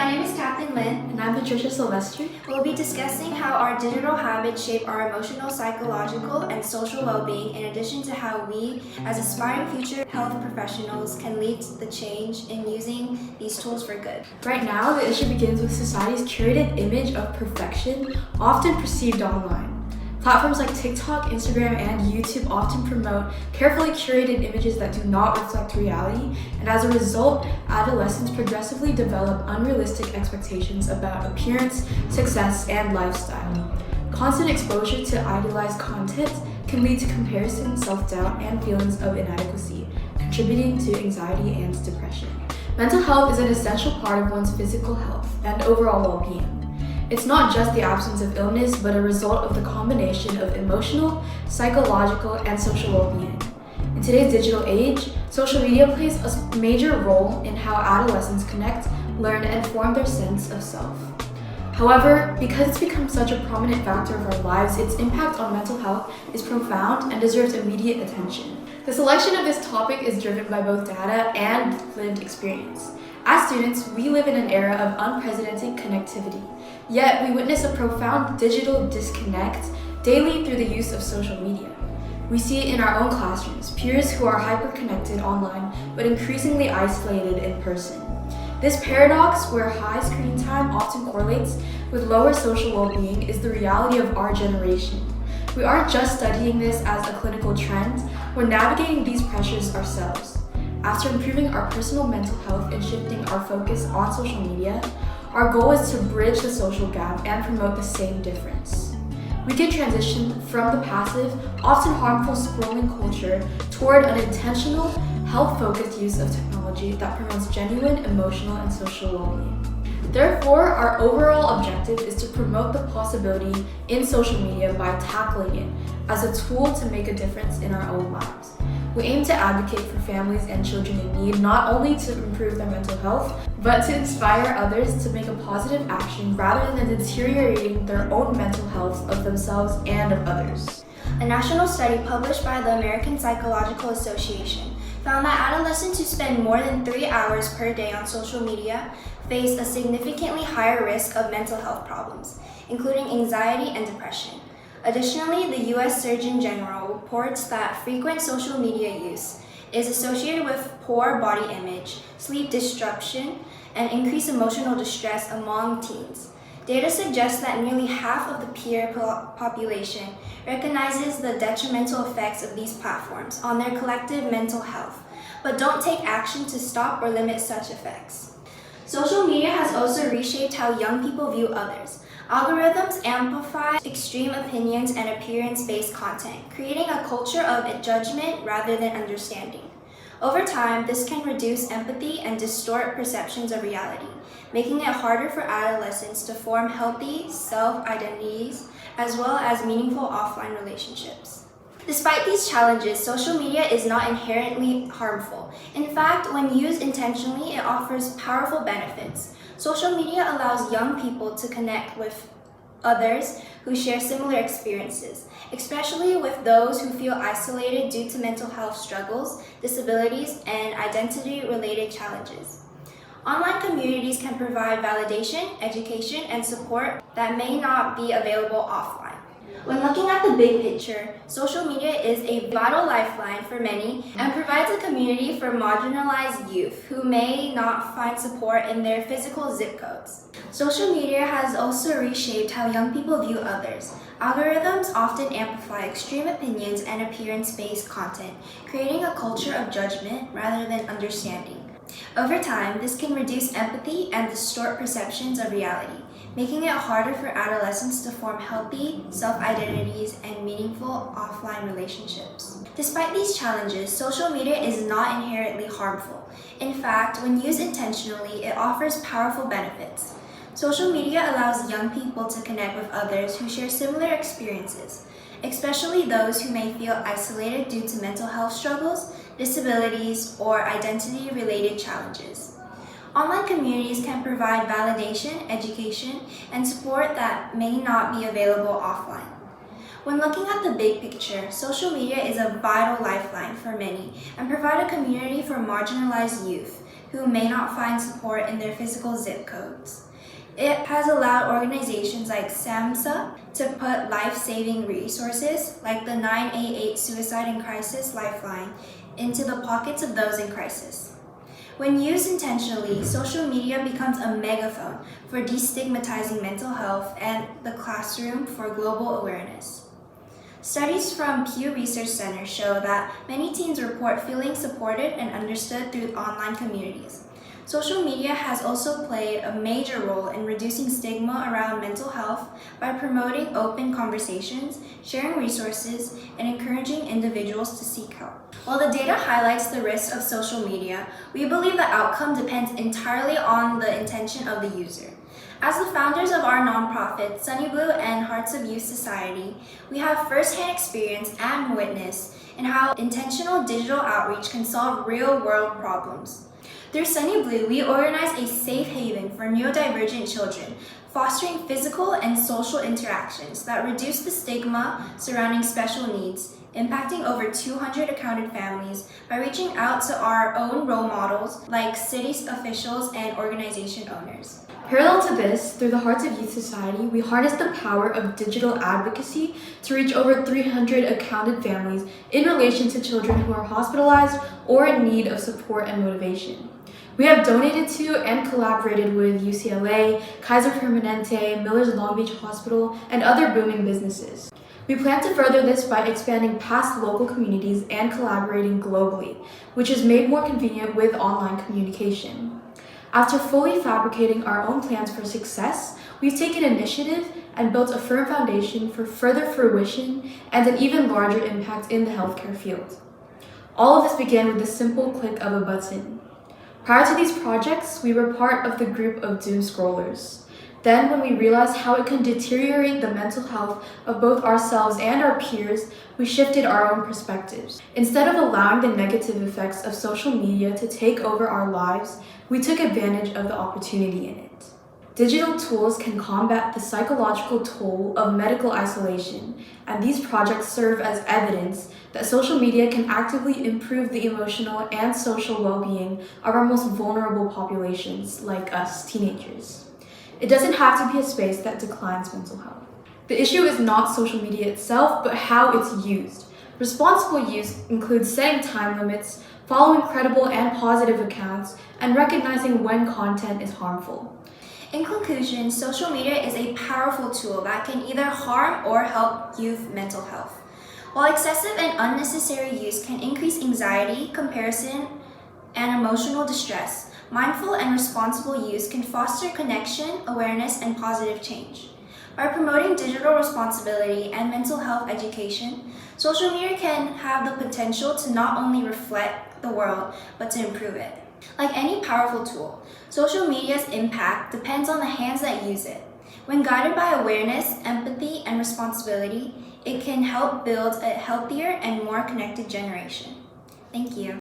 my name is Kathleen Lynn. And I'm Patricia Silvestri. We'll be discussing how our digital habits shape our emotional, psychological, and social well-being, in addition to how we, as aspiring future health professionals, can lead the change in using these tools for good. Right now, the issue begins with society's curated image of perfection, often perceived online. Platforms like TikTok, Instagram, and YouTube often promote carefully curated images that do not reflect reality, and as a result, adolescents progressively develop unrealistic expectations about appearance, success, and lifestyle. Constant exposure to idealized content can lead to comparison, self-doubt, and feelings of inadequacy, contributing to anxiety and depression. Mental health is an essential part of one's physical health and overall well-being. It's not just the absence of illness, but a result of the combination of emotional, psychological, and social well-being. In today's digital age, social media plays a major role in how adolescents connect, learn, and form their sense of self. However, because it's become such a prominent factor of our lives, its impact on mental health is profound and deserves immediate attention. The selection of this topic is driven by both data and lived experience. As students, we live in an era of unprecedented connectivity, yet we witness a profound digital disconnect daily through the use of social media. We see it in our own classrooms, peers who are hyper-connected online but increasingly isolated in person. This paradox, where high screen time often correlates with lower social well-being, is the reality of our generation. We aren't just studying this as a clinical trend, we're navigating these pressures ourselves. After improving our personal mental health and shifting our focus on social media, our goal is to bridge the social gap and promote the same difference. We can transition from the passive, often harmful scrolling culture toward an intentional, health-focused use of technology that promotes genuine emotional and social well-being. Therefore, our overall objective is to promote the possibility in social media by tackling it as a tool to make a difference in our own lives. We aim to advocate for families and children in need, not only to improve their mental health, but to inspire others to make a positive action rather than deteriorating their own mental health of themselves and of others. A national study published by the American Psychological Association found that adolescents who spend more than 3 hours per day on social media face a significantly higher risk of mental health problems, including anxiety and depression. Additionally, the U.S. Surgeon General reports that frequent social media use is associated with poor body image, sleep disruption, and increased emotional distress among teens. Data suggests that nearly half of the peer population recognizes the detrimental effects of these platforms on their collective mental health, but don't take action to stop or limit such effects. Social media has also reshaped how young people view others. Algorithms amplify extreme opinions and appearance-based content, creating a culture of judgment rather than understanding. Over time, this can reduce empathy and distort perceptions of reality, making it harder for adolescents to form healthy self-identities as well as meaningful offline relationships. Despite these challenges, social media is not inherently harmful. In fact, when used intentionally, it offers powerful benefits. Social media allows young people to connect with others who share similar experiences, especially with those who feel isolated due to mental health struggles, disabilities, and identity-related challenges. Online communities can provide validation, education, and support that may not be available offline. When looking at the big picture, social media is a vital lifeline for many and provides a community for marginalized youth who may not find support in their physical zip codes. Social media has also reshaped how young people view others. Algorithms often amplify extreme opinions and appearance-based content, creating a culture of judgment rather than understanding. Over time, this can reduce empathy and distort perceptions of reality, making it harder for adolescents to form healthy self-identities and meaningful offline relationships. Despite these challenges, social media is not inherently harmful. In fact, when used intentionally, it offers powerful benefits. Social media allows young people to connect with others who share similar experiences, especially those who may feel isolated due to mental health struggles, disabilities, or identity-related challenges. Online communities can provide validation, education, and support that may not be available offline. When looking at the big picture, social media is a vital lifeline for many and provide a community for marginalized youth who may not find support in their physical zip codes. It has allowed organizations like SAMHSA to put life-saving resources like the 988 Suicide and Crisis Lifeline into the pockets of those in crisis. When used intentionally, social media becomes a megaphone for destigmatizing mental health and the classroom for global awareness. Studies from Pew Research Center show that many teens report feeling supported and understood through online communities. Social media has also played a major role in reducing stigma around mental health by promoting open conversations, sharing resources, and encouraging individuals to seek help. While the data highlights the risks of social media, we believe the outcome depends entirely on the intention of the user. As the founders of our nonprofit, Sunny Blue and Hearts of Youth Society, we have firsthand experience and witness in how intentional digital outreach can solve real-world problems. Through Sunny Blue, we organize a safe haven for neurodivergent children, fostering physical and social interactions that reduce the stigma surrounding special needs, impacting over 200 accounted families by reaching out to our own role models like city officials and organization owners. Parallel to this, through the Hearts of Youth Society, we harness the power of digital advocacy to reach over 300 accounted families in relation to children who are hospitalized or in need of support and motivation. We have donated to and collaborated with UCLA, Kaiser Permanente, Miller's Long Beach Hospital, and other booming businesses. We plan to further this by expanding past local communities and collaborating globally, which is made more convenient with online communication. After fully fabricating our own plans for success, we've taken initiative and built a firm foundation for further fruition and an even larger impact in the healthcare field. All of this began with the simple click of a button. Prior to these projects, we were part of the group of doom scrollers. Then, when we realized how it can deteriorate the mental health of both ourselves and our peers, we shifted our own perspectives. Instead of allowing the negative effects of social media to take over our lives, we took advantage of the opportunity in it. Digital tools can combat the psychological toll of medical isolation, and these projects serve as evidence that social media can actively improve the emotional and social well-being of our most vulnerable populations, like us, teenagers. It doesn't have to be a space that declines mental health. The issue is not social media itself, but how it's used. Responsible use includes setting time limits, following credible and positive accounts, and recognizing when content is harmful. In conclusion, social media is a powerful tool that can either harm or help youth mental health. While excessive and unnecessary use can increase anxiety, comparison, and emotional distress, mindful and responsible use can foster connection, awareness, and positive change. By promoting digital responsibility and mental health education, social media can have the potential to not only reflect the world, but to improve it. Like any powerful tool, social media's impact depends on the hands that use it. When guided by awareness, empathy, and responsibility, it can help build a healthier and more connected generation. Thank you.